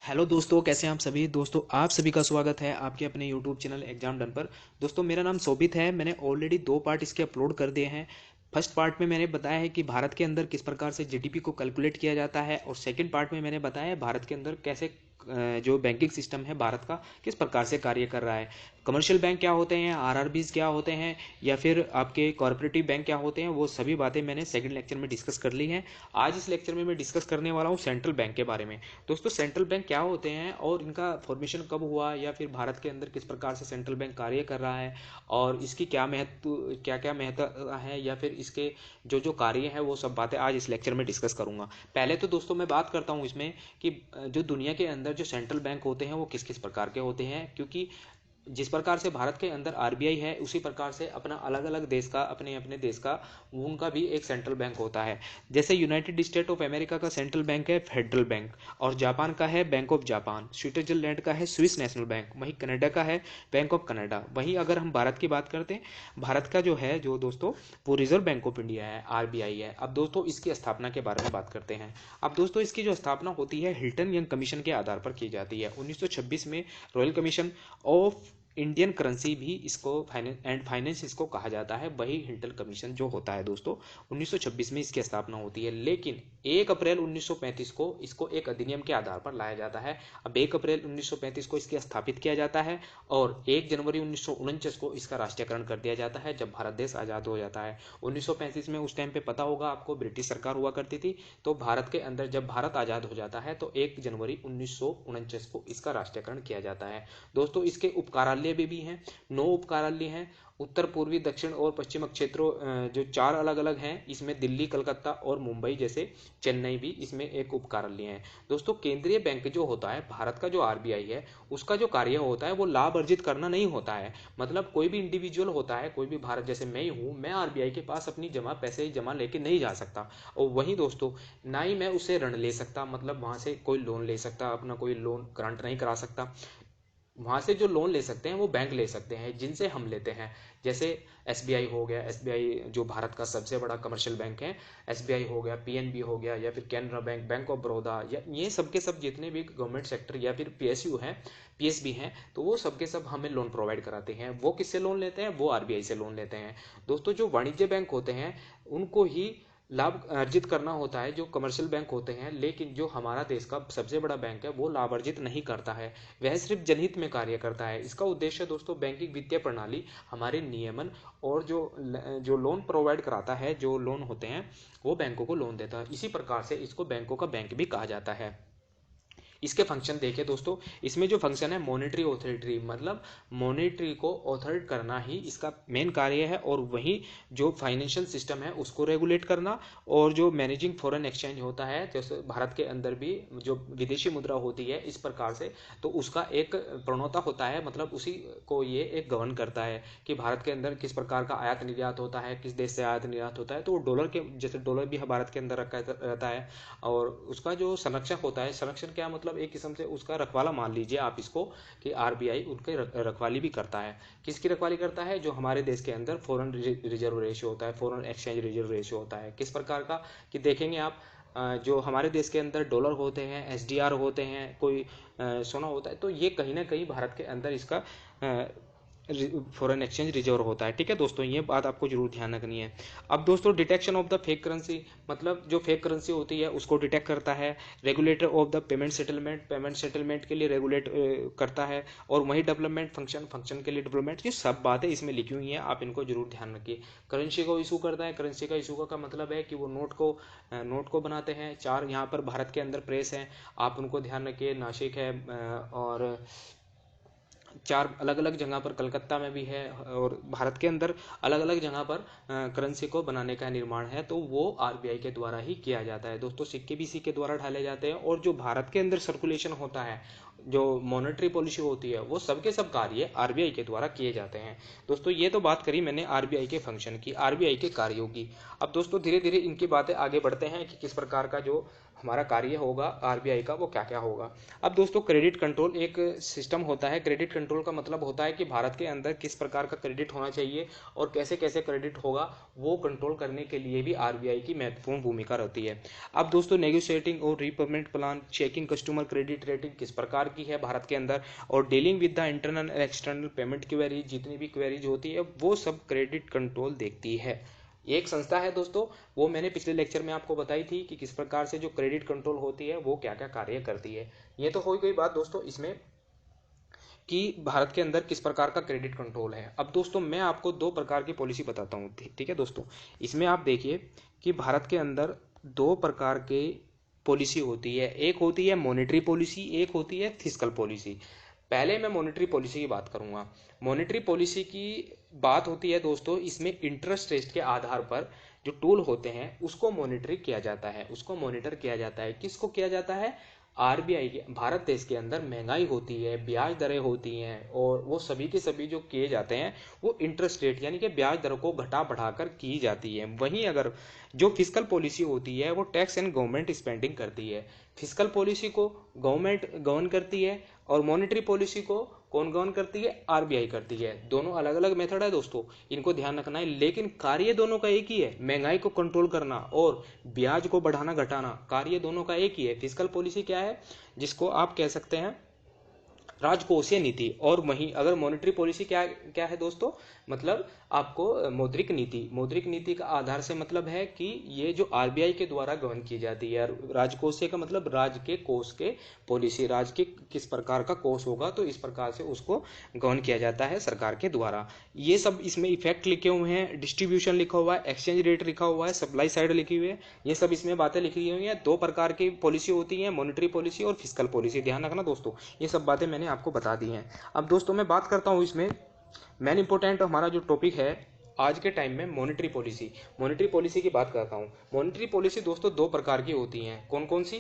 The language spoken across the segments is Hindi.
हेलो दोस्तों, कैसे हैं आप सभी दोस्तों। आप सभी का स्वागत है आपके अपने यूट्यूब चैनल एग्जाम डन पर। दोस्तों, मेरा नाम शोभित है। मैंने ऑलरेडी 2 पार्ट इसके अपलोड कर दिए हैं। फर्स्ट पार्ट में मैंने बताया है कि भारत के अंदर किस प्रकार से जीडीपी को कैलकुलेट किया जाता है, और सेकंड पार्ट में मैंने बताया है भारत के अंदर कैसे जो बैंकिंग सिस्टम है भारत का किस प्रकार से कार्य कर रहा है। कमर्शियल बैंक क्या होते हैं, आरआरबीज क्या होते हैं, या फिर आपके कॉर्पोरेटिव बैंक क्या होते हैं, वो सभी बातें मैंने सेकंड लेक्चर में डिस्कस कर ली हैं। आज इस लेक्चर में मैं डिस्कस करने वाला हूँ सेंट्रल बैंक के बारे में। दोस्तों, सेंट्रल बैंक क्या होते हैं और इनका फॉर्मेशन कब हुआ, या फिर भारत के अंदर किस प्रकार से सेंट्रल बैंक कार्य कर रहा है, और इसकी क्या क्या महत्व है, या फिर इसके जो जो कार्य है, वो सब बातें आज इस लेक्चर में डिस्कस करूंगा। पहले तो दोस्तों मैं बात करता हूँ इसमें कि जो दुनिया के अंदर जो सेंट्रल बैंक होते हैं वो किस किस प्रकार के होते हैं, क्योंकि जिस प्रकार से भारत के अंदर आरबीआई है, उसी प्रकार से अपना अलग अलग देश का, अपने अपने देश का, उनका भी एक सेंट्रल बैंक होता है। जैसे यूनाइटेड स्टेट ऑफ अमेरिका का सेंट्रल बैंक है फेडरल बैंक, और जापान का है बैंक ऑफ जापान, स्विट्जरलैंड का है स्विस नेशनल बैंक, वहीं कनाडा का है बैंक ऑफ कनाडा। वहीं अगर हम भारत की बात करते हैं, भारत का जो है जो दोस्तों वो रिजर्व बैंक ऑफ इंडिया है, आरबीआई है। अब दोस्तों इसकी स्थापना के बारे में बात करते हैं। अब दोस्तों इसकी जो स्थापना होती है हिल्टन यंग कमीशन के आधार पर की जाती है 1926 में। Royal commission of Indian currency भी इसको फाइनेंस इसको कहा जाता है। वही हिल्टन कमीशन जो होता है दोस्तों 1926 में इसकी स्थापना होती है, लेकिन 1 अप्रैल 1935 को इसको एक अधिनियम के आधार पर लाया जाता है। अब 1 अप्रैल 1935 को इसकी स्थापित किया जाता है, और 1 जनवरी 1949 को इसका राष्ट्रीयकरण कर दिया जाता है, जब भारत देश आज़ाद हो जाता है 1935 में। उस टाइम पे पता होगा आपको, ब्रिटिश सरकार हुआ करती थी। तो भारत के अंदर जब भारत आज़ाद हो जाता है तो 1 जनवरी 1949 को इसका राष्ट्रीयकरण किया जाता है। दोस्तों इसके उपकारालय भी हैं, 9 उपकारालय हैं। उत्तर पूर्वी दक्षिण और पश्चिम क्षेत्रों जो 4 अलग अलग हैं, इसमें दिल्ली, कलकत्ता और मुंबई जैसे, चेन्नई भी इसमें एक उपकारालय है। दोस्तों केंद्रीय बैंक जो होता है भारत का, जो आरबीआई है, उसका जो कार्य होता है वो लाभ अर्जित करना नहीं होता है। मतलब कोई भी इंडिविजुअल होता है, कोई भी भारत, जैसे मैं ही हूँ, मैं आरबीआई के पास अपनी जमा पैसे जमा लेके नहीं जा सकता। और वहीं दोस्तों ना ही मैं उससे ऋण ले सकता, मतलब वहां से कोई लोन ले सकता, अपना कोई लोन ग्रांट नहीं करा सकता। वहां से जो लोन ले सकते हैं वो बैंक ले सकते हैं जिनसे हम लेते हैं। जैसे एसबीआई हो गया, एसबीआई जो भारत का सबसे बड़ा कमर्शियल बैंक है, एसबीआई हो गया, पीएनबी हो गया, या फिर Canara bank, bank of Baroda, या ये सब के सब जितने भी गवर्नमेंट सेक्टर या फिर पीएसयू हैं, पीएसबी हैं, तो वो सब के सब हमें लोन प्रोवाइड कराते हैं। वो किससे लोन लेते हैं? वो आरबीआई से लोन लेते हैं। दोस्तों जो वाणिज्य बैंक होते हैं उनको ही लाभ अर्जित करना होता है, जो कमर्शियल बैंक होते हैं, लेकिन जो हमारा देश का सबसे बड़ा बैंक है वो लाभ अर्जित नहीं करता है। वह सिर्फ जनहित में कार्य करता है। इसका उद्देश्य दोस्तों बैंकिंग वित्तीय प्रणाली, हमारे नियमन, और जो लोन प्रोवाइड कराता है, जो लोन होते हैं वो बैंकों को लोन देता है। इसी प्रकार से इसको बैंकों का बैंक भी कहा जाता है। इसके फंक्शन देखें दोस्तों, इसमें जो फंक्शन है मॉनेटरी ऑथोरिटी, मतलब मॉनेटरी को ऑथोरेट करना ही इसका मेन कार्य है, और वही जो फाइनेंशियल सिस्टम है उसको रेगुलेट करना, और जो मैनेजिंग फॉरेन एक्सचेंज होता है, जैसे भारत के अंदर भी जो विदेशी मुद्रा होती है इस प्रकार से, तो उसका एक प्रणोता होता है, मतलब उसी को ये एक गवर्न करता है कि भारत के अंदर किस प्रकार का आयात निर्यात होता है, किस देश से आयात निर्यात होता है। तो वो डॉलर के, जैसे डॉलर भी भारत के अंदर रखा रहता है, और उसका जो संरक्षक होता है, संरक्षण क्या मतलब एक किस्म से उसका रखवाला मान लीजिए आप इसको, कि आरबीआई उनके रखवाली भी करता है। किसकी रखवाली करता है? जो हमारे देश के अंदर फॉरेन रिजर्व रेशियो होता है, फॉरेन एक्सचेंज रिजर्व रेशियो होता है। किस प्रकार का? कि देखेंगे आप, जो हमारे देश के अंदर डॉलर होते हैं, एसडीआर होते हैं, कोई सोना होता है, तो ये कहीं ना कहीं भारत के अंदर इसका फॉरेन एक्सचेंज रिजर्व होता है। ठीक है दोस्तों, ये बात आपको जरूर ध्यान रखनी है। अब दोस्तों detection of the fake currency, मतलब जो फेक करेंसी होती है उसको डिटेक्ट करता है। Regulator of the payment settlement, payment settlement के लिए रेगुलेट करता है। और वही डेवलपमेंट फंक्शन, फंक्शन के लिए डेवलपमेंट, ये सब बातें इसमें लिखी हुई हैं, आप इनको जरूर ध्यान रखिए। करेंसी को इशू करता है, करेंसी का इशू का मतलब है कि वो नोट को बनाते हैं। 4 यहाँ पर भारत के अंदर प्रेस हैं, आप उनको ध्यान रखिए, नासिक है, और 4 अलग अलग जगह पर, कलकत्ता में भी है, और भारत के अंदर अलग अलग जगह पर करेंसी को बनाने का निर्माण है, तो वो आरबीआई के द्वारा ही किया जाता है। दोस्तों सिक्के भी इसी के द्वारा ढाले जाते हैं, और जो भारत के अंदर सर्कुलेशन होता है, जो मॉनेटरी पॉलिसी होती है, वो सबके सब कार्य आरबीआई के द्वारा किए जाते हैं। दोस्तों ये तो बात करी मैंने आरबीआई के फंक्शन की, आरबीआई के कार्यों की। अब दोस्तों धीरे धीरे इनकी बातें आगे बढ़ते हैं कि किस प्रकार का जो हमारा कार्य होगा आरबीआई का वो क्या क्या होगा। अब दोस्तों क्रेडिट कंट्रोल एक सिस्टम होता है। क्रेडिट कंट्रोल का मतलब होता है कि भारत के अंदर किस प्रकार का क्रेडिट होना चाहिए और कैसे कैसे क्रेडिट होगा, वो कंट्रोल करने के लिए भी आरबीआई की महत्वपूर्ण भूमिका रहती है। अब दोस्तों नेगोशिएटिंग और repayment plan, checking customer credit rating किस प्रकार की है भारत के अंदर, और dealing with the internal and external payment queries, जितनी भी क्वेरीज होती है वो सब क्रेडिट कंट्रोल देखती है। एक संस्था है दोस्तों, वो मैंने पिछले लेक्चर में आपको बताई थी कि किस प्रकार से जो क्रेडिट कंट्रोल होती है वो क्या क्या कार्य करती है। ये तो हो गई बात दोस्तों इसमें कि भारत के अंदर किस प्रकार का क्रेडिट कंट्रोल है। अब दोस्तों मैं आपको दो प्रकार की पॉलिसी बताता हूँ, ठीक है दोस्तों। इसमें आप देखिए कि भारत के अंदर दो प्रकार के पॉलिसी होती है, एक होती है मॉनेटरी पॉलिसी, एक होती है फिस्कल पॉलिसी। पहले मैं मॉनेटरी पॉलिसी की बात करूंगा। मॉनेटरी पॉलिसी की बात होती है दोस्तों, इसमें इंटरेस्ट रेट के आधार पर जो टूल होते हैं उसको मॉनिटर किया जाता है। उसको मॉनिटर किया जाता है, किसको किया जाता है? आरबीआई के। भारत देश के अंदर महंगाई होती है, ब्याज दरें होती हैं, और वो सभी के सभी जो किए जाते हैं वो इंटरेस्ट रेट यानी कि ब्याज दरों को घटा बढ़ाकर की जाती है। वहीं अगर जो फिस्कल पॉलिसी होती है वो टैक्स एंड गवर्नमेंट स्पेंडिंग करती है। फिस्कल पॉलिसी को गवर्नमेंट गवर्न करती है और मॉनेटरी पॉलिसी को कौन गवर्न करती है? आरबीआई करती है। दोनों अलग अलग मेथड है दोस्तों, इनको ध्यान रखना है, लेकिन कार्य दोनों का एक ही है, महंगाई को कंट्रोल करना और ब्याज को बढ़ाना घटाना, कार्य दोनों का एक ही है। फिस्कल पॉलिसी क्या है? जिसको आप कह सकते हैं राजकोषीय नीति। और वहीं अगर मॉनेटरी पॉलिसी क्या क्या है दोस्तों? मतलब आपको मौद्रिक नीति। मौद्रिक नीति का आधार से मतलब है कि ये जो आरबीआई के द्वारा गवर्न की जाती है। राजकोषीय का मतलब राज्य के कोष के पॉलिसी, राज्य के किस प्रकार का कोष होगा तो इस प्रकार से उसको गवर्न किया जाता है सरकार के द्वारा। ये सब इसमें इफेक्ट लिखे हुए हैं, डिस्ट्रीब्यूशन लिखा हुआ है, एक्सचेंज रेट लिखा हुआ है, सप्लाई साइड लिखी हुई है, ये सब इसमें बातें लिखी हुई हैं। दो प्रकार की पॉलिसी होती है, मॉनेटरी पॉलिसी और फिस्कल पॉलिसी। ध्यान रखना दोस्तों, ये सब बातें मैंने आपको बता दी हैं। अब दोस्तों मैं बात करता हूँ इसमें मेन इंपॉर्टेंट हमारा जो टॉपिक है आज के टाइम में मॉनेटरी पॉलिसी। मॉनेटरी पॉलिसी की बात करता हूँ। मॉनेटरी पॉलिसी दोस्तों दो प्रकार की होती हैं। कौन कौन सी?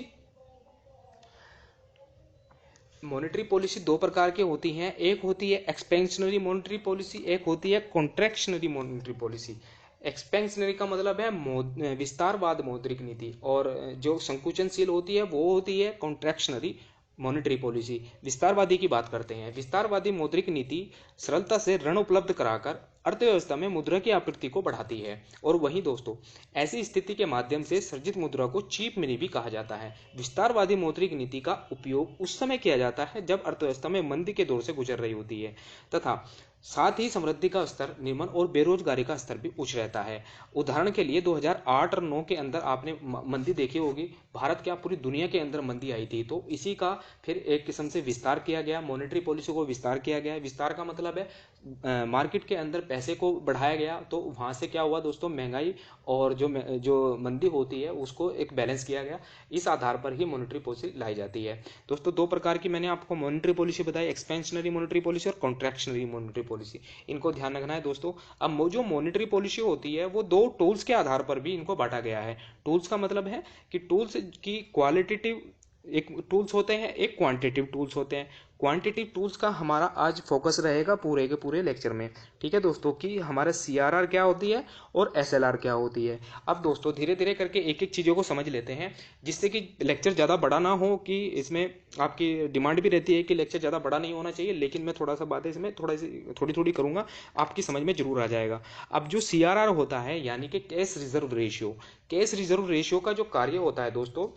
मॉनेटरी पॉलिसी दो प्रकार की होती हैं, एक होती है एक्सपेंशनरी मॉनेटरी पॉलिसी, एक होती है कॉन्ट्रैक्शनरी मॉनेटरी पॉलिसी। एक्सपेंशनरी का मतलब है विस्तारवाद मौद्रिक नीति, और जो संकुचनशील होती है वो होती है कॉन्ट्रैक्शनरी मॉनेटरी पॉलिसी। विस्तारवादी की बात करते हैं। विस्तारवादी मौद्रिक नीति सरलता से ऋण उपलब्ध कराकर अर्थव्यवस्था में मुद्रा की आपूर्ति को बढ़ाती है, और वहीं दोस्तों ऐसी स्थिति के माध्यम से सृजित मुद्रा को चीप मनी भी कहा जाता है। विस्तारवादी मौद्रिक नीति का उपयोग उस समय किया जाता है जब अर्थव्यवस्था में मंदी के दौर से गुजर रही होती है तथा साथ ही समृद्धि का स्तर, निम्न और बेरोजगारी का स्तर भी उच्च रहता है। उदाहरण के लिए 2008 और 9 के अंदर आपने मंदी देखी होगी, भारत क्या पूरी दुनिया के अंदर मंदी आई थी, तो इसी का फिर एक किस्म से विस्तार किया गया, मॉनेटरी पॉलिसी को विस्तार किया गया। विस्तार का मतलब है मार्केट के अंदर पैसे को बढ़ाया गया, तो वहां से क्या हुआ दोस्तों, महंगाई और जो मंदी होती है उसको एक बैलेंस किया गया। इस आधार पर ही मॉनेटरी पॉलिसी लाई जाती है। दोस्तों दो प्रकार की मैंने आपको मॉनेटरी पॉलिसी बताई, एक्सपेंशनरी मॉनेटरी पॉलिसी और कॉन्ट्रैक्शनरी मॉनेटरी पॉलिसी। इनको ध्यान रखना है दोस्तों। अब जो मॉनेटरी पॉलिसी होती है वो दो टूल्स के आधार पर भी इनको बांटा गया है। टूल्स का मतलब है कि टूल्स की क्वालिटेटिव एक टूल्स होते हैं, एक क्वांटिटेटिव टूल्स होते हैं। क्वांटिटेटिव टूल्स का हमारा आज फोकस रहेगा पूरे के पूरे लेक्चर में, ठीक है दोस्तों, कि हमारा सीआरआर क्या होती है और एसएलआर क्या होती है। अब दोस्तों धीरे धीरे करके एक एक चीज़ों को समझ लेते हैं, जिससे कि लेक्चर ज़्यादा बड़ा ना हो, कि इसमें आपकी डिमांड भी रहती है कि लेक्चर ज़्यादा बड़ा नहीं होना चाहिए, लेकिन मैं थोड़ा सा बातें इसमें थोड़ी थोड़ी करूँगा, आपकी समझ में जरूर आ जाएगा। अब जो सीआरआर होता है यानी कि cash reserve ratio, cash reserve ratio का जो कार्य होता है दोस्तों,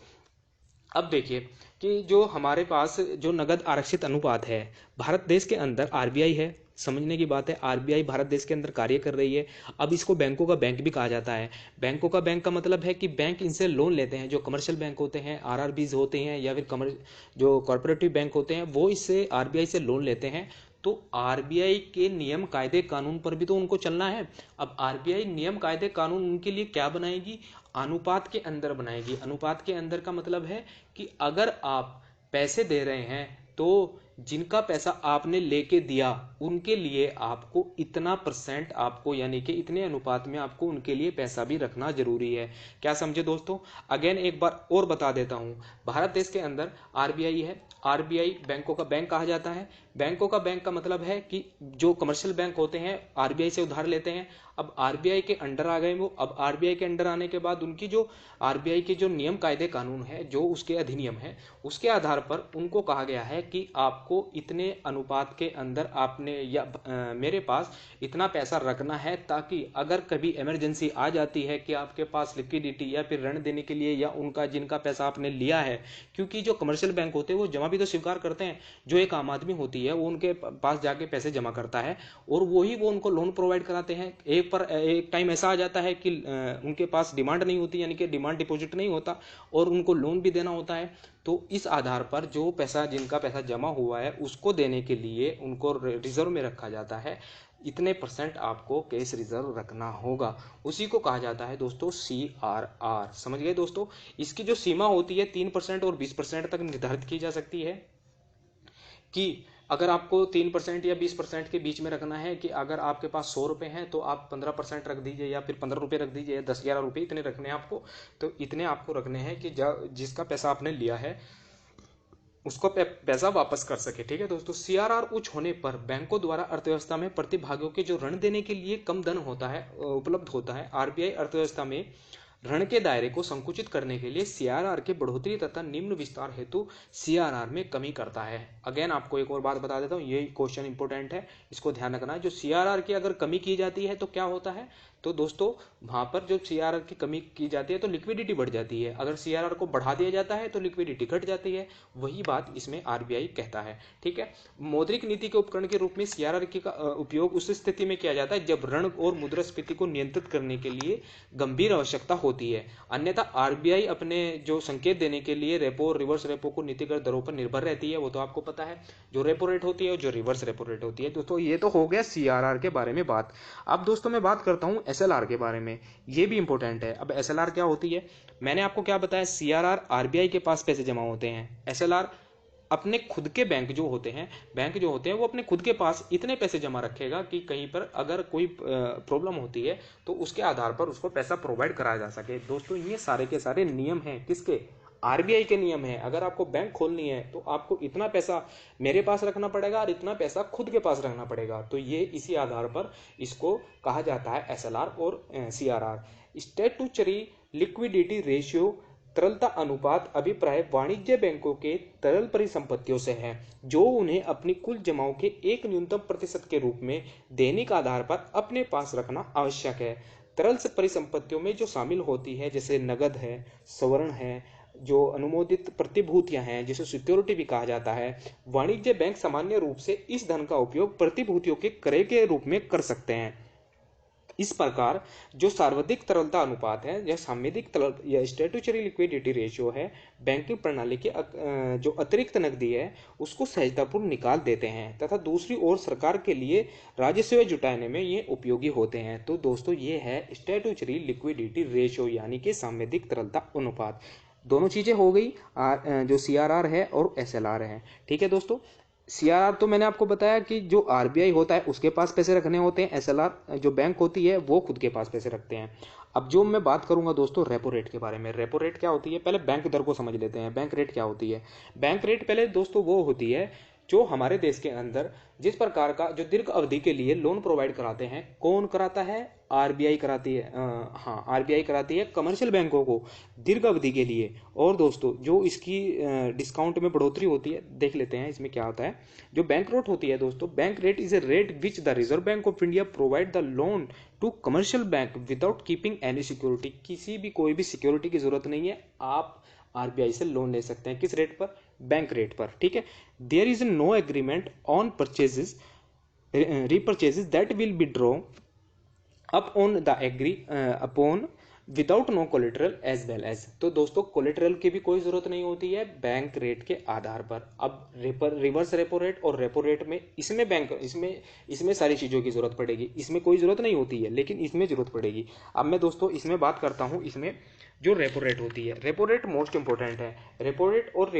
अब देखिए कि जो हमारे पास जो नगद आरक्षित अनुपात है, भारत देश के अंदर आरबीआई है, समझने की बात है, आरबीआई भारत देश के अंदर कार्य कर रही है। अब इसको बैंकों का बैंक भी कहा जाता है। बैंकों का बैंक का मतलब है कि बैंक इनसे लोन लेते हैं, जो कमर्शियल बैंक होते हैं, आरआरबीज होते हैं, या फिर जो कॉर्पोरेटिव बैंक होते हैं, वो इससे आरबीआई से लोन लेते हैं। तो आरबीआई के नियम कायदे कानून पर भी तो उनको चलना है। अब आरबीआई नियम कायदे कानून उनके लिए क्या बनाएगी? अनुपात के अंदर बनाएगी। अनुपात के अंदर का मतलब है कि अगर आप पैसे दे रहे हैं तो जिनका पैसा आपने लेके दिया उनके लिए आपको इतना परसेंट आपको यानी कि इतने अनुपात में आपको उनके लिए पैसा भी रखना जरूरी है। क्या समझे दोस्तों? अगेन एक बार और बता देता हूं, भारत देश के अंदर आरबीआई है। आरबीआई बैंकों का बैंक कहा जाता है। बैंकों का बैंक का मतलब है कि जो कमर्शियल बैंक होते हैं आरबीआई से उधार लेते हैं। अब आरबीआई के अंडर आ गए वो। अब आरबीआई के अंडर आने के बाद उनकी जो आरबीआई के जो नियम कायदे कानून है, जो उसके अधिनियम है, उसके आधार पर उनको कहा गया है कि आपको इतने अनुपात के अंदर आपने या मेरे पास इतना पैसा रखना है, ताकि अगर कभी इमरजेंसी आ जाती है कि आपके पास लिक्विडिटी या फिर ऋण देने के लिए या उनका जिनका पैसा आपने लिया है, क्योंकि जो कमर्शियल बैंक होते हैं वो जमा भी तो स्वीकार करते हैं। जो एक आम आदमी होती है वो उनके पास जाके पैसे जमा करता है और वही वो उनको लोन प्रोवाइड कराते हैं। एक टाइम ऐसा आ जाता है कि उनके पास डिमांड नहीं होती, यानी कि डिमांड डिपॉजिट नहीं होता और उनको लोन भी देना होता है। तो इस आधार पर जो पैसा जिनका पैसा जमा हुआ है उसको देने के लिए उनको रिजर्व में रखा जाता है। इतने परसेंट आपको कैश रिजर्व रखना होगा, उसी को कहा जाता है दोस्तों CRR। समझ गए दोस्तों? इसकी जो सीमा होती है 3% और 20% तक निर्धारित की जा सकती है कि अगर आपको 3% या 20% के बीच में रखना है, कि अगर आपके पास 100 रुपए हैं तो आप 15% रख दीजिए या फिर 15 रुपये रख दीजिए या 10-11 रुपये, इतने रखने हैं आपको। तो इतने आपको रखने हैं कि जिसका पैसा आपने लिया है उसको पैसा वापस कर सके। ठीक है दोस्तों? CRR उच्च होने पर बैंकों द्वारा अर्थव्यवस्था में प्रतिभागियों के जो ऋण देने के लिए कम धन होता है उपलब्ध होता है। आरबीआई अर्थव्यवस्था में ऋण के दायरे को संकुचित करने के लिए CRR के बढ़ोतरी तथा निम्न विस्तार हेतु CRR में कमी करता है। अगेन आपको एक और बात बता देता हूँ, ये क्वेश्चन इंपॉर्टेंट है, इसको ध्यान रखना है। जो CRR की अगर कमी की जाती है तो क्या होता है? तो दोस्तों वहां पर जो CRR की कमी की जाती है तो लिक्विडिटी बढ़ जाती है। अगर CRR को बढ़ा दिया जाता है तो लिक्विडिटी घट जाती है। वही बात इसमें आरबीआई कहता है। ठीक है? मौद्रिक नीति के उपकरण के रूप में CRR का उपयोग उस स्थिति में किया जाता है जब ऋण और मुद्रास्फीति को नियंत्रित करने के लिए गंभीर आवश्यकता होती है। अन्यथा आरबीआई अपने जो संकेत देने के लिए रेपो और रिवर्स रेपो को नीतिगत दरों पर निर्भर रहती है। वो तो आपको पता है, जो रेपो रेट होती है और जो रिवर्स रेपो रेट होती है। दोस्तों ये तो हो गया CRR के बारे में बात। अब दोस्तों मैं बात करता हूं SLR के बारे में, ये भी इंपॉर्टेंट है। अब SLR क्या होती है? मैंने आपको क्या बताया, CRR आरबीआई के पास पैसे जमा होते हैं। SLR अपने खुद के बैंक जो होते हैं वो अपने खुद के पास इतने पैसे जमा रखेगा कि कहीं पर अगर कोई प्रॉब्लम होती है तो उसके आधार पर उसको पैसा प्रोवाइड कराया जा सके। दोस्तों ये सारे के सारे नियम हैं, किसके? आरबीआई के नियम है। अगर आपको बैंक खोलनी है तो आपको इतना पैसा मेरे पास रखना पड़ेगा और इतना पैसा खुद के पास रखना पड़ेगा। तो ये इसी आधार पर इसको कहा जाता है SLR और CRR। स्टैट्यूटरी लिक्विडिटी रेशियो तरलता अनुपात अभिप्राय वाणिज्य बैंकों के तरल परिसंपत्तियों से है, जो उन्हें अपनी कुल जमाओं के एक न्यूनतम प्रतिशत के रूप में दैनिक आधार पर अपने पास रखना आवश्यक है। तरल परिसंपत्तियों में जो शामिल होती है जैसे नगद है, स्वर्ण है, जो अनुमोदित प्रतिभूतियां हैं जिसे सिक्योरिटी भी कहा जाता है। वाणिज्य बैंक सामान्य रूप से इस धन का उपयोग प्रतिभूतियों के क्रय के रूप में कर सकते हैं। इस प्रकार जो सर्वाधिक तरलता अनुपात है या सामयिक तरल या स्टैट्यूटरी लिक्विडिटी रेशियो है, बैंकिंग प्रणाली के जो अतिरिक्त नकदी है उसको सहजतापूर्वक निकाल देते हैं तथा दूसरी ओर सरकार के लिए राजस्व जुटाने में ये उपयोगी होते हैं। तो दोस्तों ये है स्टैट्यूटरी लिक्विडिटी रेशियो यानी कि सामयिक तरलता अनुपात। दोनों चीजें हो गई, जो CRR है और SLR है। ठीक है दोस्तों? CRR तो मैंने आपको बताया कि जो आरबीआई होता है उसके पास पैसे रखने होते हैं। SLR जो बैंक होती है वो खुद के पास पैसे रखते हैं। अब जो मैं बात करूंगा दोस्तों रेपो रेट के बारे में। रेपो रेट क्या होती है? पहले बैंक दर को समझ लेते हैं। बैंक रेट क्या होती है? बैंक रेट पहले दोस्तों वो होती है जो हमारे देश के अंदर जिस प्रकार का जो दीर्घ अवधि के लिए लोन प्रोवाइड कराते हैं। कौन कराता है? आरबीआई कराती है। हाँ, आरबीआई कराती है कमर्शियल बैंकों को दीर्घ अवधि के लिए। और दोस्तों जो इसकी डिस्काउंट में बढ़ोतरी होती है, देख लेते हैं इसमें क्या होता है। जो बैंक रेट होती है दोस्तों, bank rate is a rate which the Reserve Bank of India provide the loan to commercial bank without keeping any security. किसी भी कोई भी सिक्योरिटी की जरूरत नहीं है, आप आरबीआई से लोन ले सकते हैं। किस रेट पर? बैंक रेट पर। ठीक है? There is no agreement on purchases repurchases that will be drawn up on the agree upon without no collateral as well as. तो दोस्तों कोलेटरल की भी कोई जरूरत नहीं होती है बैंक रेट के आधार पर। अब रिवर्स रेपो रेट और रेपो रेट में इसमें सारी चीजों की जरूरत पड़ेगी। इसमें कोई जरूरत नहीं होती है लेकिन इसमें जरूरत पड़ेगी। अब मैं दोस्तों इसमें बात करता हूं, इसमें जो रेपो रेट होती है, रेपो रेट मोस्ट इंपॉर्टेंट है। रेपो रेट और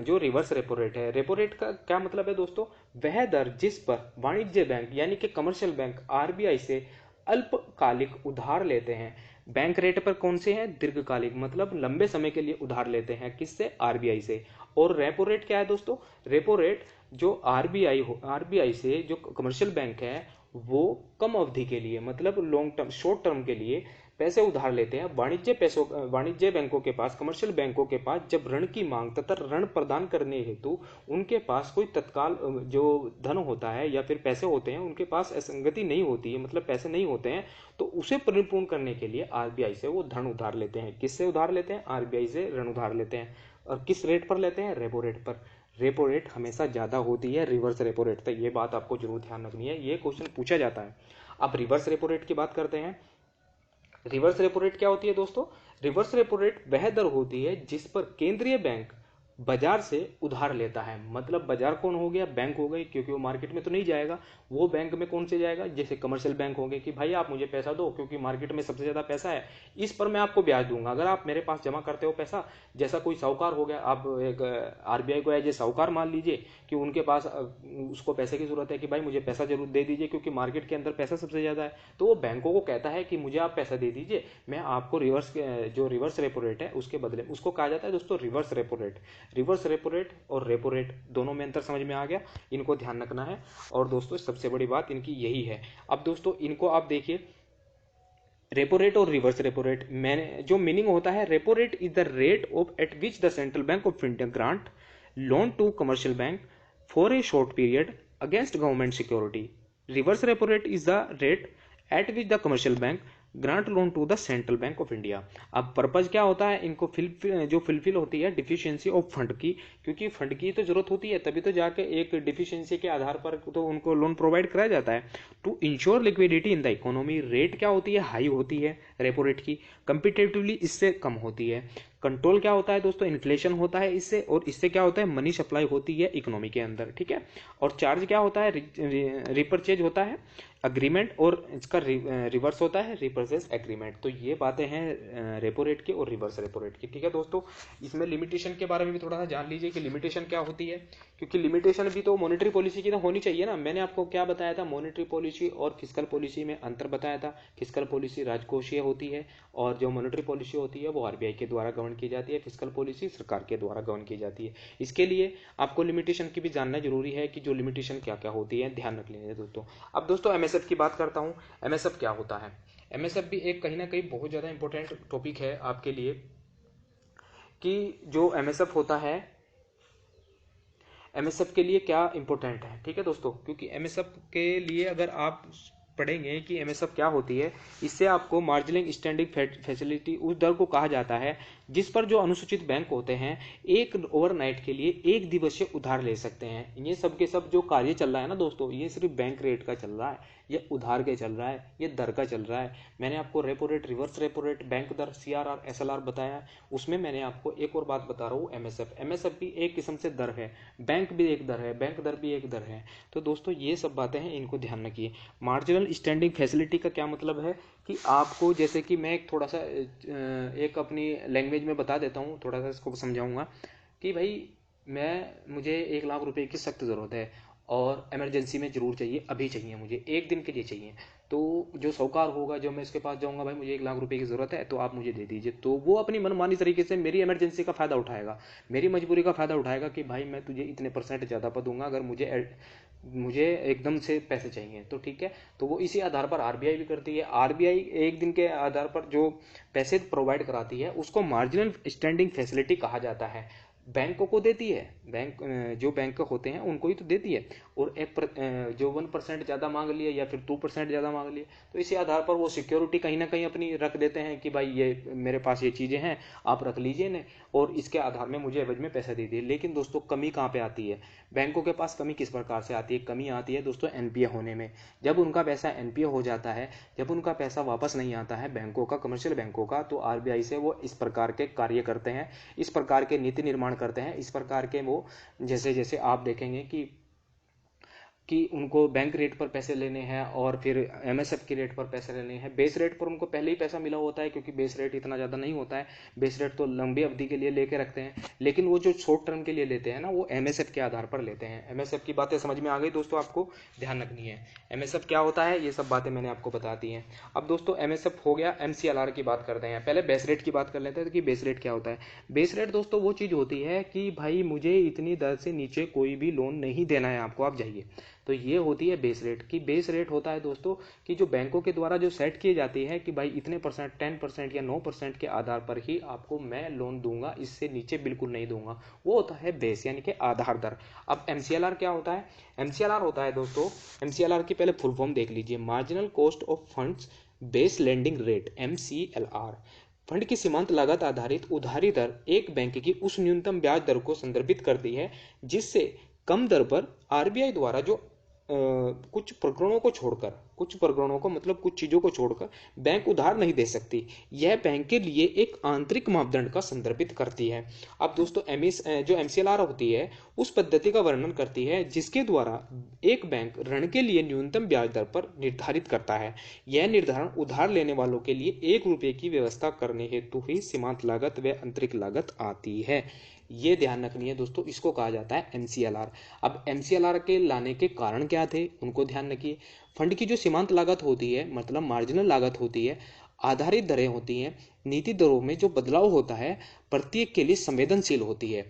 जो रिवर्स रेपो रेट है, रेपो रेट का क्या मतलब है दोस्तों, वह दर जिस पर वाणिज्य बैंक यानी कि कमर्शियल बैंक आरबीआई से अल्पकालिक उधार लेते हैं। बैंक रेट पर कौन से हैं, दीर्घकालिक, मतलब लंबे समय के लिए उधार लेते हैं, किससे, आरबीआई से। और रेपो रेट क्या है दोस्तों, रेपो रेट जो आरबीआई से जो कमर्शियल बैंक है वो कम अवधि के लिए, मतलब लॉन्ग टर्म, शॉर्ट टर्म के लिए पैसे उधार लेते हैं वाणिज्य बैंकों के पास, कमर्शियल बैंकों के पास, जब ऋण की मांग तथा ऋण प्रदान करने हेतु उनके पास कोई तत्काल जो धन होता है या फिर पैसे होते हैं उनके पास असंगति नहीं होती है, मतलब पैसे नहीं होते हैं, तो उसे परिपूर्ण करने के लिए आरबीआई से वो धन उधार लेते हैं। किससे उधार लेते हैं, आरबीआई से ऋण उधार लेते हैं। और किस रेट पर लेते हैं, रेपो रेट पर। रेपो रेट हमेशा ज्यादा होती है रिवर्स रेपो रेट से, ये बात आपको जरूर ध्यान रखनी है, ये क्वेश्चन पूछा जाता है। अब रिवर्स रेपो रेट की बात करते हैं। रिवर्स रेपो रेट क्या होती है दोस्तों, रिवर्स रेपो रेट वह दर होती है जिस पर केंद्रीय बैंक बाजार से उधार लेता है। मतलब बाजार कौन हो गया, बैंक हो गए, क्योंकि वो मार्केट में तो नहीं जाएगा, वो बैंक में कौन से जाएगा, जैसे कमर्शियल बैंक हो गए कि भाई आप मुझे पैसा दो क्योंकि मार्केट में सबसे ज्यादा पैसा है, इस पर मैं आपको ब्याज दूंगा अगर आप मेरे पास जमा करते हो पैसा। जैसा कोई साहूकार हो गया, आप एक आरबीआई को एज ए साहूकार मान लीजिए कि उनके पास उसको पैसे की जरूरत है कि भाई मुझे पैसा जरूर दे दीजिए क्योंकि मार्केट के अंदर पैसा सबसे ज्यादा है, तो वो बैंकों को कहता है कि मुझे आप पैसा दे दीजिए, मैं आपको रिवर्स रेपो रेट है उसके बदले, उसको कहा जाता है दोस्तों reverse repo rate. Reverse repo rate और रेपो रेट दोनों में अंतर समझ में आ गया, इनको ध्यान रखना है। और दोस्तों सबसे बड़ी बात इनकी यही है। अब दोस्तों इनको आप देखिए, रेपो रेट और रिवर्स रेपो रेट, मैंने जो मीनिंग होता है, repo rate is the rate of at which the central bank of India grant loan to commercial bank for a short period against government security. Reverse repo rate is the rate at which the commercial bank grant loan to the central bank of India. अब पर्पज क्या होता है, इनको फिलफिल होती है डिफिशियंसी ऑफ फंड की, क्योंकि फंड की तो जरूरत होती है तभी तो जाके एक डिफिशियंसी के आधार पर तो उनको लोन प्रोवाइड कराया जाता है। To ensure liquidity in the economy, rate क्या होती है, हाई होती है रेपो रेट की, कंपिटेटिवली इससे कम होती है। कंट्रोल क्या होता है दोस्तों, इन्फ्लेशन होता है इससे, और इससे क्या होता है, मनी सप्लाई होती है इकोनॉमी के अंदर, ठीक है। और चार्ज क्या होता है, रिपर्चेज होता है अग्रीमेंट, और इसका रिवर्स होता है रिपर्चेज एग्रीमेंट। तो ये बातें हैं रेपो रेट की और रिवर्स रेपो रेट की, ठीक है दोस्तों। इसमें लिमिटेशन के बारे में भी थोड़ा सा जान लीजिए कि लिमिटेशन क्या होती है, क्योंकि लिमिटेशन भी तो मॉनेटरी पॉलिसी की तो होनी चाहिए ना। मैंने आपको क्या बताया था, मॉनेटरी पॉलिसी और फिस्कल पॉलिसी में अंतर बताया था। फिस्कल पॉलिसी राजकोषीय होती है और जो मॉनेटरी पॉलिसी होती है वो आरबीआई के द्वारा गवर्न की जाती है, फिस्कल पॉलिसी सरकार के द्वारा गवर्न की जाती है। इसके लिए आपको लिमिटेशन की भी जानना जरूरी है कि जो लिमिटेशन क्या क्या होती है, ध्यान रख लीजिए दोस्तों। अब दोस्तों एमएसएफ की बात करता हूं। एमएसएफ क्या होता है, एमएसएफ भी एक कहीं ना कहीं बहुत ज्यादा इंपॉर्टेंट टॉपिक है आपके लिए, कि जो एमएसएफ होता है, एमएसएफ के लिए क्या इंपॉर्टेंट है, ठीक है दोस्तों। क्योंकि एमएसएफ के लिए अगर आप पढ़ेंगे कि एमएसएफ क्या होती है, इससे आपको मार्जिनल स्टैंडिंग फैसिलिटी उस दर को कहा जाता है जिस पर जो अनुसूचित बैंक होते हैं एक ओवरनाइट के लिए एक दिवसीय उधार ले सकते हैं। ये सब के सब जो कार्य चल रहा है ना दोस्तों, ये सिर्फ बैंक रेट का चल रहा है, ये उधार का चल रहा है, ये दर का चल रहा है। मैंने आपको repo rate, reverse repo rate, bank दर, सीआरआर, एसएलआर बताया, उसमें मैंने आपको एक और बात बता रहा हूँ, एमएसएफ। एमएसएफ भी एक किस्म से दर है, बैंक भी एक दर है, बैंक दर भी एक दर है। तो दोस्तों ये सब बातें हैं, इनको ध्यान रखिए। मार्जिनल स्टैंडिंग फैसिलिटी का क्या मतलब है कि आपको, जैसे कि मैं एक थोड़ा सा एक अपनी लैंग्वेज में बता देता हूँ, थोड़ा सा इसको समझाऊंगा कि भाई मुझे 1 लाख रुपए की सख्त ज़रूरत है और इमरजेंसी में ज़रूर चाहिए, अभी चाहिए, मुझे एक दिन के लिए चाहिए। तो जो साहूकार होगा, जो मैं इसके पास जाऊंगा, भाई मुझे 1 लाख रुपए की ज़रूरत है तो आप मुझे दे दीजिए, तो वो अपनी मनमानी तरीके से मेरी इमरजेंसी का फ़ायदा उठाएगा, मेरी मजबूरी का फ़ायदा उठाएगा कि भाई मैं तुझे इतने परसेंट ज़्यादा पर दूंगा अगर मुझे एकदम से पैसे चाहिए, तो ठीक है। तो वो इसी आधार पर आरबीआई भी करती है। आरबीआई एक दिन के आधार पर जो पैसे प्रोवाइड कराती है उसको मार्जिनल स्टैंडिंग फैसिलिटी कहा जाता है। बैंकों को देती है, जो बैंक होते हैं उनको ही तो देती है, और जो 1% ज़्यादा मांग लिया या फिर 2% ज़्यादा मांग लिया, तो इसी आधार पर वो सिक्योरिटी कहीं ना कहीं अपनी रख देते हैं कि भाई ये मेरे पास ये चीज़ें हैं, आप रख लीजिए ने, और इसके आधार में मुझे एवज में पैसा दे दिए। लेकिन दोस्तों कमी कहाँ पे आती है, बैंकों के पास कमी किस प्रकार से आती है, कमी आती है दोस्तों एनपीए होने में। जब उनका पैसा एनपीए हो जाता है, जब उनका पैसा वापस नहीं आता है बैंकों का, कमर्शियल बैंकों का, तो आरबीआई से वो इस प्रकार के कार्य करते हैं, इस प्रकार के नीति निर्माण करते हैं, इस प्रकार के वो, जैसे जैसे आप देखेंगे कि कि उनको बैंक रेट पर पैसे लेने हैं और फिर एमएसएफ के रेट पर पैसे लेने हैं। बेस रेट पर उनको पहले ही पैसा मिला होता है, क्योंकि बेस रेट इतना ज़्यादा नहीं होता है। बेस रेट तो लंबी अवधि के लिए लेके रखते हैं, लेकिन वो जो शॉर्ट टर्म के लिए लेते हैं ना, वो एमएसएफ के आधार पर लेते हैं। एमएसएफ की बातें समझ में आ गई दोस्तों, आपको ध्यान रखनी है एमएसएफ क्या होता है, ये सब बातें मैंने आपको बता दी हैं। अब दोस्तों एमएसएफ हो गया, एमसीएलआर की बात करते हैं। पहले बेस रेट की बात कर लेते हैं कि बेस रेट क्या होता है। बेस रेट दोस्तों वो चीज़ होती है कि भाई मुझे इतनी दर से नीचे कोई भी लोन नहीं देना है आपको, आप जाइए। तो ये होती है बेस रेट की। बेस रेट होता है दोस्तों कि जो बैंकों के द्वारा जो सेट किए जाती है कि भाई इतने परसेंट, 10% या 9% के आधार पर ही आपको मैं लोन दूंगा, इससे नीचे बिल्कुल नहीं दूंगा, वो होता है बेस यानी कि आधार दर। अब एमसीएलआर क्या होता है? एमसीएलआर होता है दोस्तों, एमसीएलआर की पहले फुल फॉर्म देख लीजिए, marginal cost of funds base lending rate, MCLR. Fund की सीमांत लागत आधारित उधारी दर एक बैंक की उस न्यूनतम ब्याज दर को संदर्भित करती है जिससे कम दर पर आरबीआई द्वारा जो कुछ प्रकरणों को मतलब कुछ चीजों को छोड़कर बैंक उधार नहीं दे सकती। यह बैंक के लिए एक आंतरिक मापदंड का संदर्भित करती है। अब दोस्तों जो एमसीएलआर होती है उस पद्धति का वर्णन करती है जिसके द्वारा एक बैंक ऋण के लिए न्यूनतम ब्याज दर पर निर्धारित करता है। यह निर्धारण उधार लेने वालों के लिए ₹1 की व्यवस्था करने हेतु ही सीमांत लागत व आंतरिक लागत आती है। ये ध्यान रखनी है दोस्तों, इसको कहा जाता है एमसीएलआर। अब एमसीएलआर के लाने के कारण क्या थे, उनको ध्यान रखिए। फंड की जो सीमांत लागत होती है, मतलब मार्जिनल लागत होती है, आधारित दरें होती हैं, नीति दरों में जो बदलाव होता है प्रत्येक के लिए संवेदनशील होती है।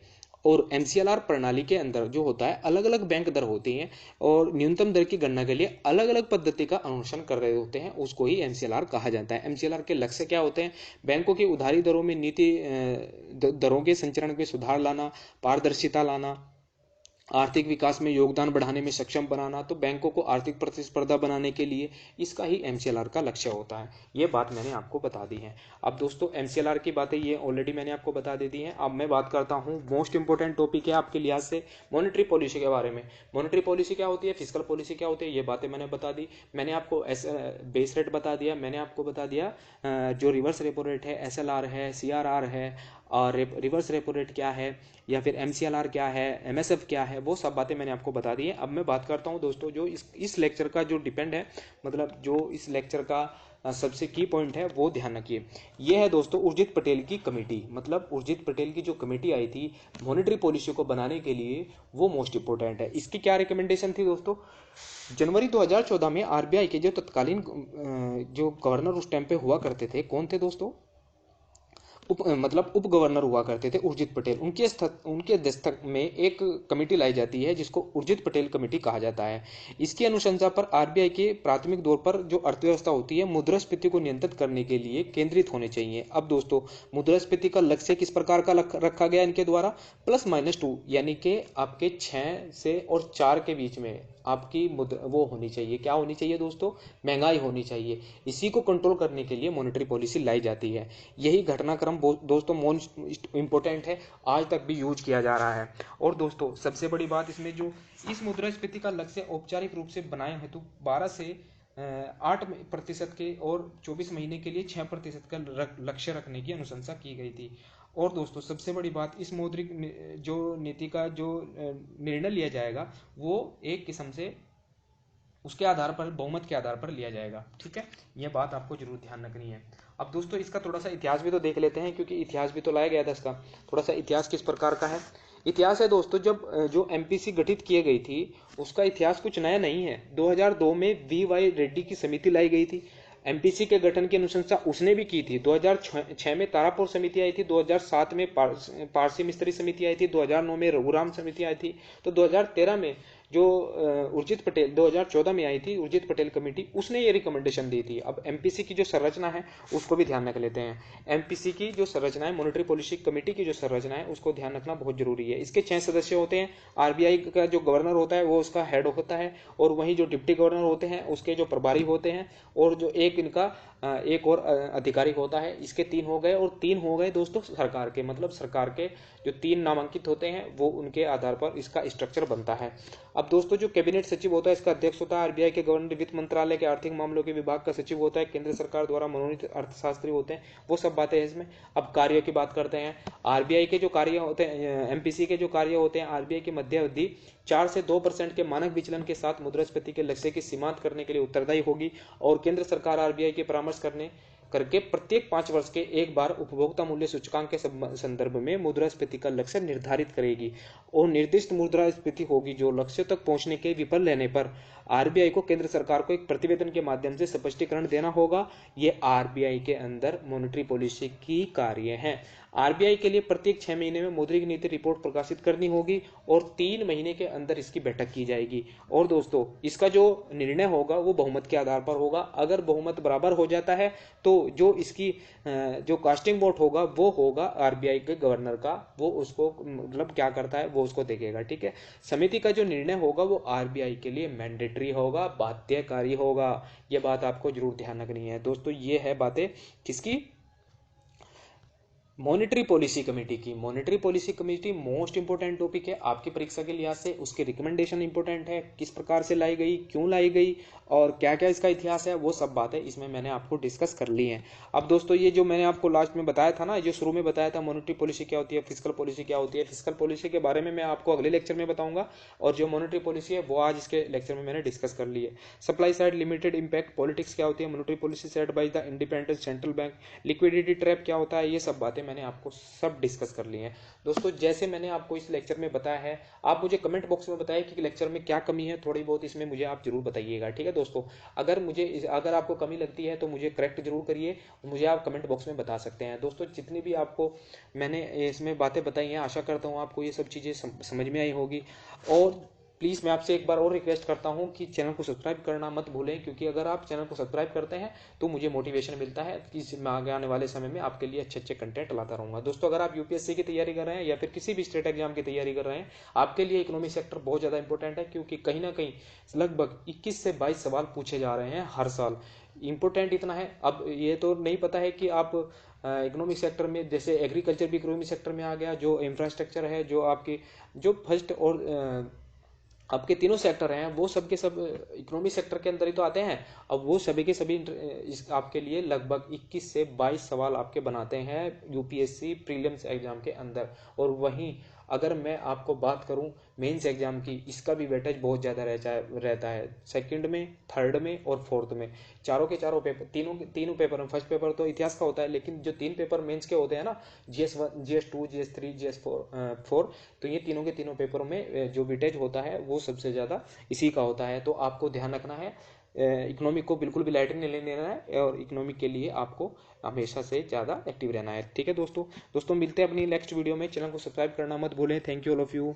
और एमसीएलआर प्रणाली के अंदर जो होता है अलग अलग बैंक दर होती हैं और न्यूनतम दर की गणना के लिए अलग अलग पद्धति का अनुसरण कर रहे होते हैं, उसको ही एमसीएलआर कहा जाता है। एमसीएलआर के लक्ष्य क्या होते हैं? बैंकों की उधारी दरों में नीति दरों के संचरण में सुधार लाना, पारदर्शिता लाना, आर्थिक विकास में योगदान बढ़ाने में सक्षम बनाना। तो बैंकों को आर्थिक प्रतिस्पर्धा बनाने के लिए इसका ही एमसीएलआर का लक्ष्य होता है। ये बात मैंने आपको बता दी है। अब दोस्तों एमसीएलआर की बातें ये ऑलरेडी मैंने आपको बता दे दी हैं। अब मैं बात करता हूँ, मोस्ट इंपोर्टेंट टॉपिक है आपके लिहाज से, मॉनेटरी पॉलिसी के बारे में। मॉनेटरी पॉलिसी क्या होती है, फिजिकल पॉलिसी क्या होती है, ये बातें मैंने बता दी। मैंने आपको बेस रेट बता दिया, मैंने आपको बता दिया जो रिवर्स रेपो रेट है, एसएलआर है, सीआरआर है, और रिवर्स रेपो रेट क्या है, या फिर एमसीएलआर क्या है, एमएसएफ क्या है, वो सब बातें मैंने आपको बता दी है। अब मैं बात करता हूँ दोस्तों, जो इस लेक्चर का जो डिपेंड है, मतलब जो इस लेक्चर का सबसे की पॉइंट है, वो ध्यान रखिए। ये है दोस्तों उर्जित पटेल की कमेटी, मतलब उर्जित पटेल की जो कमेटी आई थी मॉनेटरी पॉलिसी को बनाने के लिए, वो मोस्ट इंपोर्टेंट है। इसकी क्या रिकमेंडेशन थी दोस्तों? जनवरी 2014 में आरबीआई के जो तत्कालीन जो गवर्नर उस टाइम पे हुआ करते थे, कौन थे दोस्तों? उप गवर्नर हुआ करते थे उर्जित पटेल। उनके अध्यक्षता में एक कमेटी लाई जाती है जिसको उर्जित पटेल कमेटी कहा जाता है। इसकी अनुशंसा पर आरबीआई के प्राथमिक दौर पर जो अर्थव्यवस्था होती है मुद्रास्फीति को नियंत्रित करने के लिए केंद्रित होने चाहिए। अब दोस्तों मुद्रास्फीति का लक्ष्य किस प्रकार का रखा गया इनके द्वारा? +-2, यानी कि आपके 6 से और 4 के बीच में आपकी वो होनी चाहिए। क्या होनी चाहिए दोस्तों? महंगाई होनी चाहिए। इसी को कंट्रोल करने के लिए मॉनेटरी पॉलिसी लाई जाती है। यही घटनाक्रम दोस्तों मोस्ट इंपोर्टेंट है, आज तक भी यूज किया जा रहा है। और दोस्तों सबसे बड़ी बात इसमें, जो इस मुद्रास्फीति का लक्ष्य औपचारिक रूप से बनाए हेतु 12 से 8% के और 24 महीने के लिए 6% का लक्ष्य रखने की अनुशंसा की गई थी। और दोस्तों सबसे बड़ी बात, इस मौद्रिक जो नीति का जो निर्णय लिया जाएगा वो एक किस्म से उसके आधार पर, बहुमत के आधार पर लिया जाएगा। ठीक है, यह बात आपको जरूर ध्यान रखनी है। अब दोस्तों इसका थोड़ा सा इतिहास भी तो देख लेते हैं, क्योंकि इतिहास भी तो लाया गया था इसका। थोड़ा सा इतिहास किस प्रकार का है? इतिहास है दोस्तों, जब जो एमपीसी गठित की गई थी उसका इतिहास कुछ नया नहीं है। 2002 में वी.वाई. रेड्डी की समिति लाई गई थी। एमपीसी के गठन की अनुशंसा उसने भी की थी। 2006 में तारापुर समिति आई थी, 2007 में पारसी मिस्त्री समिति आई थी, 2009 में रघुराम समिति आई थी। तो 2013 में जो उर्जित पटेल 2014 में आई थी उर्जित पटेल कमेटी, उसने ये रिकमेंडेशन दी थी। अब एमपीसी की जो संरचना है उसको भी ध्यान रख लेते हैं। एमपीसी की जो संरचना है, मॉनेटरी पॉलिसी कमेटी की जो संरचना है, उसको ध्यान रखना बहुत जरूरी है। इसके 6 सदस्य होते हैं। आरबीआई का जो गवर्नर होता है वो उसका हेड होता है, और वहीं जो डिप्टी गवर्नर होते हैं उसके जो प्रभारी होते हैं, और जो एक और अधिकारी होता है। इसके 3 हो गए, और 3 हो गए दोस्तों सरकार के, मतलब सरकार के जो 3 नामांकित होते हैं वो उनके आधार पर इसका स्ट्रक्चर बनता है। अब दोस्तों जो कैबिनेट सचिव होता है इसका अध्यक्ष होता है आरबीआई के गवर्नर, वित्त मंत्रालय के आर्थिक मामलों के विभाग का सचिव होता है, केंद्र सरकार द्वारा मनोनीत अर्थशास्त्री होते हैं, वो सब बातें हैं इसमें। अब कार्यों की बात करते हैं। आरबीआई के जो कार्य होते हैं, एमपीसी के जो कार्य होते हैं, आरबीआई की मध्य अवधि 4 से 2% के मानक विचलन के साथ मुद्रास्फीति के लक्ष्य की सीमांत करने के लिए उत्तरदायी होगी और केंद्र सरकार आरबीआई के परामर्श करके प्रत्येक 5 वर्ष के एक बार उपभोक्ता मूल्य सूचकांक के संदर्भ में मुद्रास्फीति का लक्ष्य निर्धारित करेगी और निर्दिष्ट मुद्रास्फीति होगी जो लक्ष्य तक पहुंचने के विफल रहने पर आरबीआई को केंद्र सरकार को एक प्रतिवेदन के माध्यम से स्पष्टीकरण देना होगा। ये आरबीआई के अंदर मॉनेटरी पॉलिसी की कार्य है। आरबीआई के लिए प्रत्येक 6 महीने में मौद्रिक नीति रिपोर्ट प्रकाशित करनी होगी और 3 महीने के अंदर इसकी बैठक की जाएगी। और दोस्तों इसका जो निर्णय होगा वो बहुमत के आधार पर होगा। अगर बहुमत बराबर हो जाता है तो जो इसकी जो कास्टिंग वोट होगा वो होगा आरबीआई के गवर्नर का, वो उसको मतलब क्या करता है वो उसको देखेगा। ठीक है, समिति का जो निर्णय होगा वो आरबीआई के लिए मैंडेटरी होगा, बाध्यकारी होगा। ये बात आपको जरूर ध्यान रखनी है दोस्तों। ये है बातें किसकी, मॉनेटरी पॉलिसी कमेटी की। Monetary policy committee most important topic है आपकी परीक्षा के लिहाज से। उसके रिकमेंडेशन इंपोर्टेंट है, किस प्रकार से लाई गई, क्यों लाई गई और क्या क्या इसका इतिहास है, वो सब बातें इसमें मैंने आपको डिस्कस कर ली हैं। अब दोस्तों ये जो मैंने आपको लास्ट में बताया था ना, जो शुरू में बताया था मॉनेटरी पॉलिसी क्या होती है, फिस्कल पॉलिसी क्या होती है, फिस्कल पॉलिसी के बारे में मैं आपको अगले लेक्चर में बताऊंगा और जो मॉनेटरी पॉलिसी है वो आज इसके लेक्चर में मैंने डिस्कस कर ली है। Supply side limited impact politics क्या होती है, monetary policy set by the independent central bank, liquidity trap क्या होता है, ये सब बातें मैंने आपको सब डिस्कस कर ली हैं। दोस्तों जैसे मैंने आपको इस लेक्चर में बताया है, आप मुझे कमेंट बॉक्स में बताइए कि लेक्चर में क्या कमी है, थोड़ी बहुत इसमें मुझे आप जरूर बताइएगा। ठीक है दोस्तों, अगर आपको कमी लगती है तो मुझे करेक्ट जरूर करिए, मुझे आप कमेंट बॉक्स में बता सकते हैं। दोस्तों जितनी भी आपको मैंने इसमें बातें बताई हैं, आशा करता हूँ आपको ये सब चीज़ें समझ में आई होगी। और प्लीज़ मैं आपसे एक बार और रिक्वेस्ट करता हूं कि चैनल को सब्सक्राइब करना मत भूलें, क्योंकि अगर आप चैनल को सब्सक्राइब करते हैं तो मुझे मोटिवेशन मिलता है कि मैं आगे आने वाले समय में आपके लिए अच्छे अच्छे कंटेंट लाता रहूंगा। दोस्तों अगर आप यूपीएससी की तैयारी कर रहे हैं या फिर किसी भी स्टेट एग्जाम की तैयारी कर रहे हैं, आपके लिए इकोनॉमिक सेक्टर बहुत ज़्यादा इंपॉर्टेंट है, क्योंकि कहीं ना कहीं लगभग 21 से 22 सवाल पूछे जा रहे हैं हर साल। इंपॉर्टेंट इतना है, अब ये तो नहीं पता है कि आप इकोनॉमिक सेक्टर में, जैसे एग्रीकल्चर भी इकोनॉमिक सेक्टर में आ गया, जो इंफ्रास्ट्रक्चर है, जो आपकी जो फर्स्ट और आपके तीनों सेक्टर हैं वो सब के सब इकोनॉमिक सेक्टर के अंदर ही तो आते हैं। अब वो सभी के सभी आपके लिए लगभग 21 से 22 सवाल आपके बनाते हैं यूपीएससी प्रीलिम्स एग्जाम के अंदर। और वहीं अगर मैं आपको बात करूं मेंस एग्जाम की, इसका भी वेटेज बहुत ज़्यादा रहता है सेकंड में, थर्ड में और फोर्थ में। चारों के चारों पेपर, तीनों पेपर में, फर्स्ट पेपर तो इतिहास का होता है, लेकिन जो 3 पेपर मेंस के होते हैं ना, GS1, GS2, GS3, GS4, तो ये तीनों के तीनों पेपरों में जो वेटेज होता है वो सबसे ज़्यादा इसी का होता है। तो आपको ध्यान रखना है, इकोनॉमिक को बिल्कुल भी लाइट नहीं लेना है और इकोनॉमिक के लिए आपको हमेशा से ज़्यादा एक्टिव रहना है। ठीक है दोस्तों मिलते हैं अपनी नेक्स्ट वीडियो में। चैनल को सब्सक्राइब करना मत भूलें। Thank you all of you.